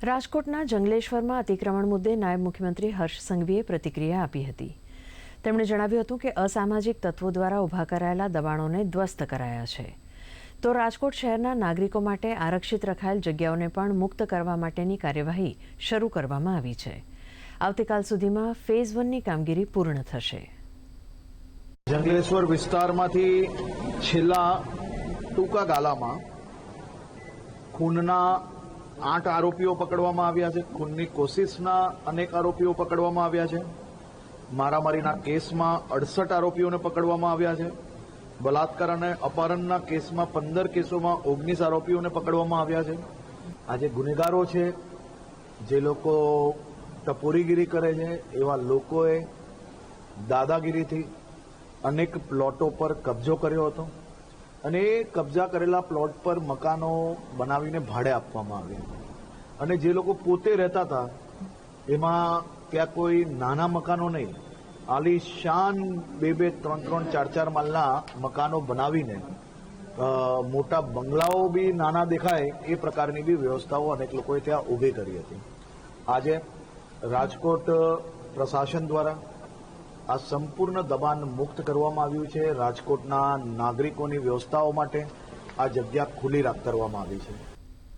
રાજકોટના જંગલેશ્વરમાં અતિક્રમણ મુદ્દે નાયબ મુખ્યમંત્રી હર્ષ સંઘવીએ પ્રતિક્રિયા આપી હતી. તેમણે જણાવ્યું હતું કે અસામાજિક તત્વો દ્વારા ઊભા કરાયેલા દબાણોને ધ્વસ્ત કરાયા છે. તો રાજકોટ શહેરના નાગરિકો માટે આરક્ષિત રખાયેલ જગ્યાઓને પણ મુક્ત કરવા માટેની કાર્યવાહી શરૂ કરવામાં આવી છે. આવતીકાલ સુધીમાં ફેઝ 1ની કામગીરી પૂર્ણ થશે. જંગલેશ્વર વિસ્તારમાંથી છેલ્લા ટૂંકા ગાળામાં ખૂનના 8 આરોપીઓ પકડવામાં આવ્યા છે. ખૂનની કોશિશના અનેક આરોપીઓ પકડવામાં આવ્યા છે. મારામારીના કેસમાં 68 આરોપીઓને પકડવામાં આવ્યા છે. બલાત્કાર અને અપહરણના કેસમાં 15 કેસોમાં 19 આરોપીઓને પકડવામાં આવ્યા છે. આજે ગુનેગારો છે, જે લોકો ટપોરીગીરી કરે છે, એવા લોકોએ દાદાગીરીથી અનેક પ્લોટો પર કબજો કર્યો હતો અને એ કબજા કરેલા પ્લોટ પર મકાનો બનાવીને ભાડે આપવામાં આવ્યા. અને જે લોકો પોતે રહેતા હતા એમાં ત્યાં કોઈ નાના મકાનો નહીં, આલીશાન 2-2, 3-3, 4-4 માળના મકાનો બનાવીને મોટા બંગલાઓ બી નાના દેખાય એ પ્રકારની બી વ્યવસ્થાઓ અનેક લોકોએ ત્યાં ઊભી કરી હતી. આજે રાજકોટ પ્રશાસન દ્વારા આ સંપૂર્ણ દબાણ મુક્ત કરવામાં આવ્યું છે. રાજકોટના નાગરિકોની વ્યવસ્થાઓ માટે આ જગ્યા ખુલ્લી કરવામાં આવી છે.